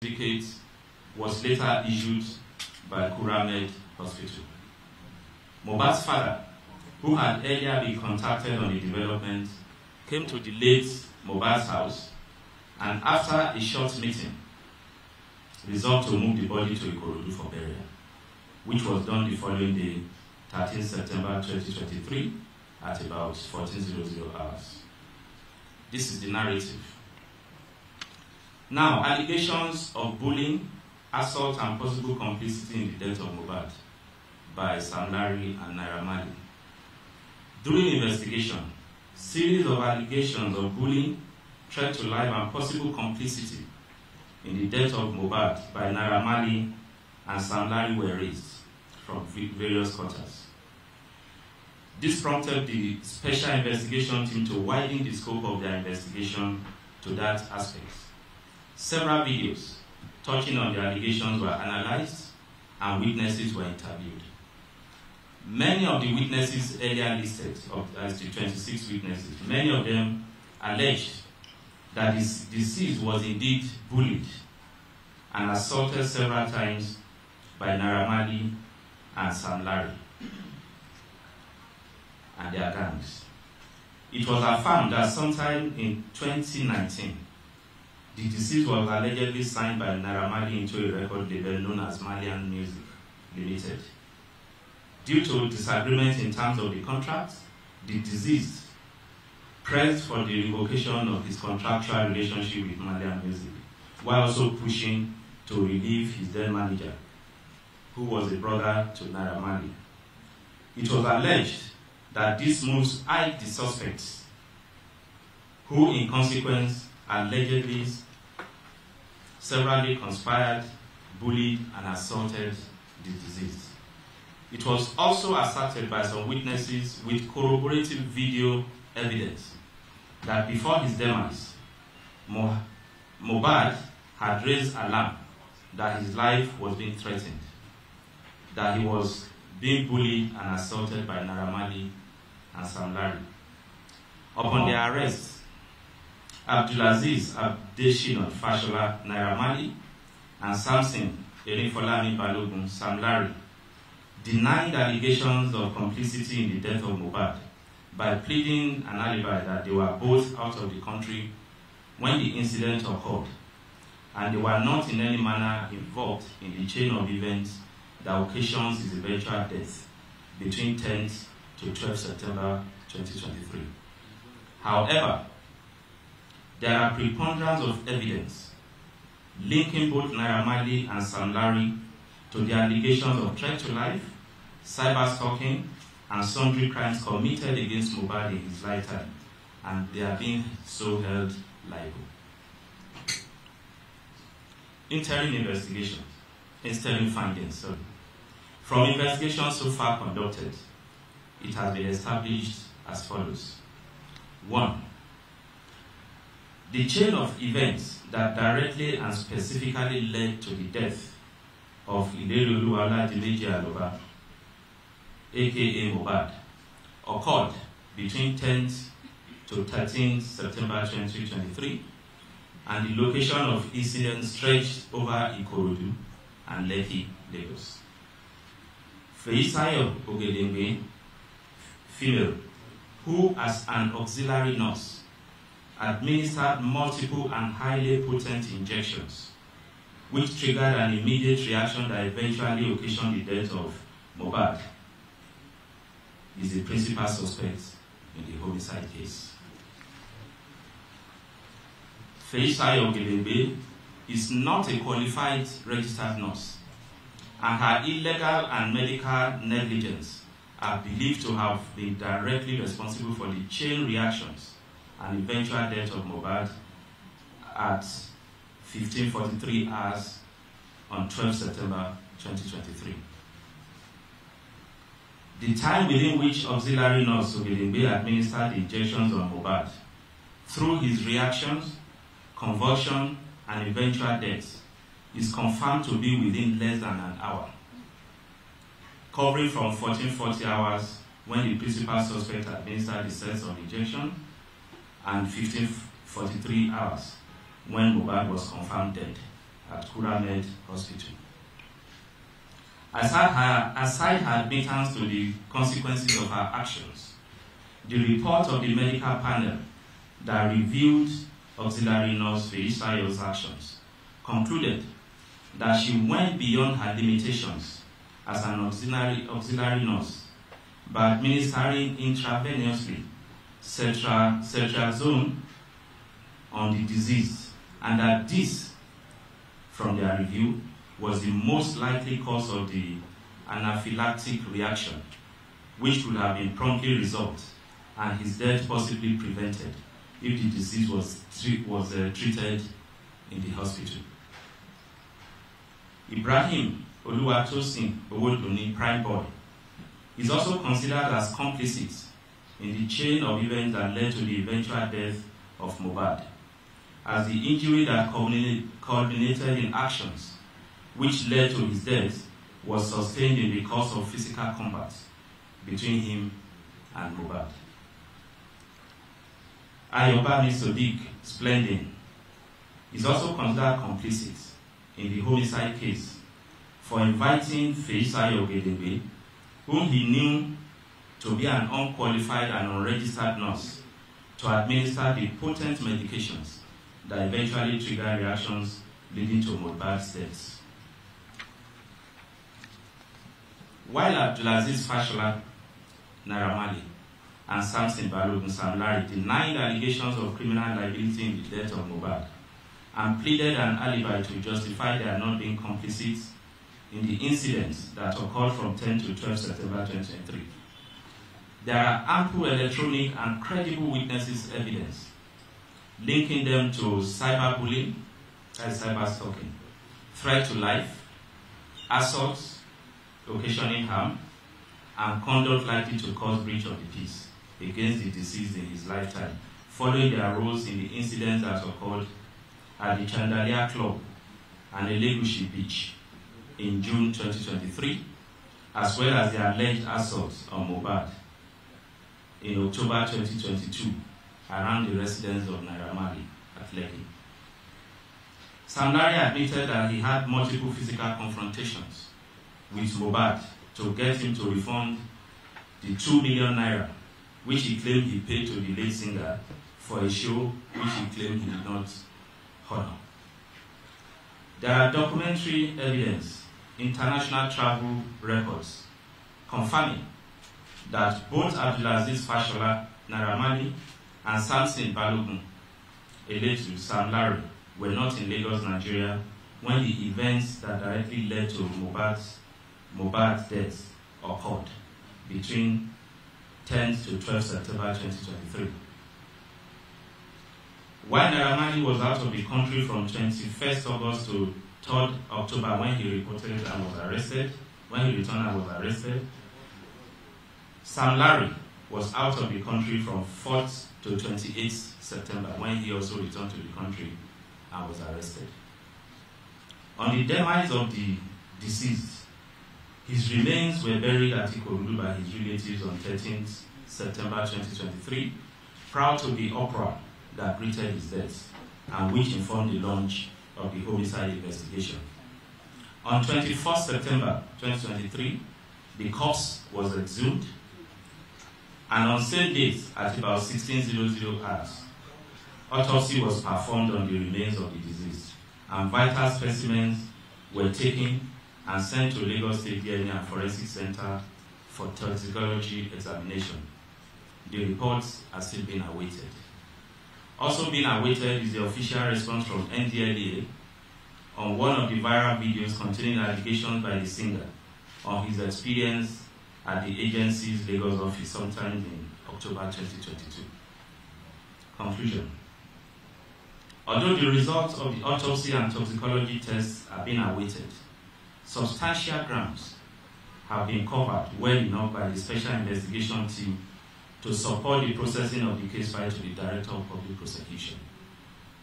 certificate was later issued by Kuramed Hospital. Mohbad's father, who had earlier been contacted on the development, came to the late Mohbad's house and after a short meeting, resolved to move the body to Ikorodu for burial, which was done the following day, 13 September 2023, at about 14:00 hours. This is the narrative. Now, allegations of bullying, assault, and possible complicity in the death of Mohbad by Sam Larry and Naira Marley. During investigation, series of allegations of bullying, threat to life, and possible complicity in the death of Mohbad by Naira Marley and Sam Larry were raised from various quarters. This prompted the Special Investigation Team to widen the scope of their investigation to that aspect. Several videos touching on the allegations were analyzed and witnesses were interviewed. Many of the witnesses earlier listed, as the 26 witnesses, many of them alleged that this deceased was indeed bullied and assaulted several times by Naira Marley and Sam Larry and their gangs. It was affirmed that sometime in 2019, the deceased was allegedly signed by Naira Marley into a record label known as Malian Music Limited. Due to disagreement in terms of the contract, the deceased pressed for the revocation of his contractual relationship with Malian Music, while also pushing to relieve his then manager, who was a brother to Naira Marley. It was alleged that these moves eyed the suspects, who in consequence allegedly severally conspired, bullied, and assaulted the deceased. It was also asserted by some witnesses with corroborative video evidence that before his demise, Mohbad had raised alarm that his life was being threatened, that he was being bullied and assaulted by Naira Marley and Sam Larry. Upon their arrest, Abdulaziz Abdeshinot Fashola Naira Marley and Samson Erinfolami Balogun Sam Larry denied allegations of complicity in the death of Mohbad by pleading an alibi that they were both out of the country when the incident occurred, and they were not in any manner involved in the chain of events that occasions his eventual death between 10th to 12th September 2023. However, there are preponderance of evidence linking both Naira Marley and Sam Larry to the allegations of threat to life, cyber-stalking, and sundry crimes committed against Mohbad in his lifetime, and they are being so held liable. Interim findings. From investigations so far conducted, it has been established as follows. 1. The chain of events that directly and specifically led to the death of Ilerioluwa Dimeji Aloba, aka Mohbad, occurred between 10th to 13th September 2023, and the location of incidents stretched over Ikorodu and Lekki, Lagos. Feisayo Ogedengbe, female, who as an auxiliary nurse administered multiple and highly potent injections, which triggered an immediate reaction that eventually occasioned the death of Mohbad, is the principal suspect in the homicide case. Feisayo Ogedengbe is not a qualified registered nurse, and her illegal and medical negligence are believed to have been directly responsible for the chain reactions and eventual death of Mohbad at 15:43 hours on 12 September 2023. The time within which auxiliary nurse Ogedengbe administered the injections on Mohbad, through his reactions, convulsion, and eventual death, is confirmed to be within less than an hour, covering from 1440 hours when the principal suspect administered the sets of injection and 1543 hours when Mohbad was confirmed dead. at Kuramed Hospital. Aside her admittance to the consequences of her actions, the report of the medical panel that reviewed auxiliary nurse Feisayo's actions concluded that she went beyond her limitations as an auxiliary nurse by administering intravenously cetrazone on the deceased, and that this, from their review, was the most likely cause of the anaphylactic reaction, which would have been promptly resolved and his death possibly prevented if the disease was treated in the hospital. Ibrahim Oluwatosin Owodunni Prime Boy is also considered as complicit in the chain of events that led to the eventual death of Mohbad, as the injury that culminated in actions which led to his death was sustained in the course of physical combat between him and Mohbad. Ayobami Sodiq Splendid is also considered complicit in the homicide case for inviting Feisayo Ogedengbe, whom he knew to be an unqualified and unregistered nurse, to administer the potent medications that eventually triggered reactions leading to Mohbad's death. While Abdulaziz Fashola, Naira Marley, and Samson Balogun Sam Larry denied allegations of criminal liability in the death of Mohbad and pleaded an alibi to justify their not being complicit in the incidents that occurred from 10 to 12 September 2023. There are ample electronic and credible witnesses evidence linking them to cyberbullying, cyberstalking, threat to life, assaults, occasioning harm, and conduct likely to cause breach of the peace against the deceased in his lifetime, following their roles in the incidents that occurred at the Chandelier Club and Elegushi Beach in June 2023, as well as the alleged assaults on Mohbad in October 2022 around the residence of Naira Marley at Lekki. Sam Larry admitted that he had multiple physical confrontations with Mohbad to get him to refund the 2 million naira, which he claimed he paid to the late singer for a show which he claimed he did not honor. There are documentary evidence, international travel records, confirming that both Abdulaziz Fashola, Naira Marley, and Samson Balogun, Eletu Sam Larry, were not in Lagos, Nigeria, when the events that directly led to Mohbad's death occurred between 10 to 12 September 2023. While Naira Marley was out of the country from 21st August to 3rd October when he reported and was arrested, when he returned and was arrested, Sam Larry was out of the country from 4th to 28th September when he also returned to the country and was arrested. On the demise of the deceased, his remains were buried at Ikorodu by his relatives on 13th September 2023, prior to the uproar that greeted his death and which informed the launch of the homicide investigation. On 21st September 2023, the corpse was exhumed, and on same date at about 16:00 hours, autopsy was performed on the remains of the deceased, and vital specimens were taken and sent to Lagos State DNA and Forensic Center for toxicology examination. The reports are still being awaited. Also being awaited is the official response from NDLEA on one of the viral videos containing allegations by the singer on his experience at the agency's Lagos office sometime in October 2022. Conclusion. Although the results of the autopsy and toxicology tests are being awaited, substantial grounds have been covered well enough by the Special Investigation Team to support the processing of the case file to the Director of Public Prosecution.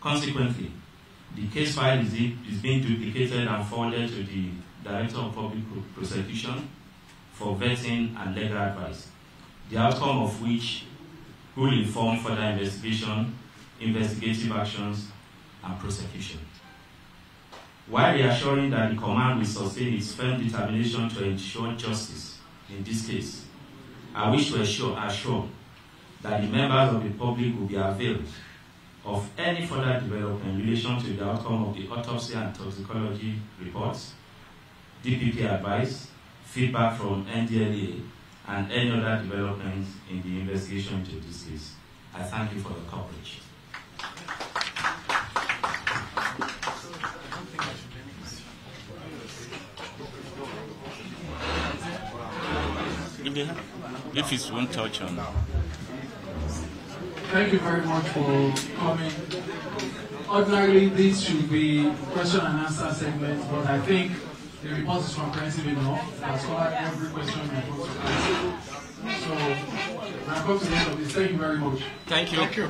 Consequently, the case file is being duplicated and forwarded to the Director of Public Prosecution for vetting and legal advice, the outcome of which will inform further investigation, investigative actions, and prosecution. while reassuring that the command will sustain its firm determination to ensure justice in this case, I wish to assure that the members of the public will be availed of any further development in relation to the outcome of the autopsy and toxicology reports, DPP advice, feedback from NDLEA, and any other developments in the investigation into this case. I thank you for the coverage. If it's one touch on. Thank you very much for coming. Ordinarily, this should be question and answer segment, but I think the report is comprehensive enough. It has covered every question you want to ask. So, we have come to the end of this. Thank you very much. Thank you.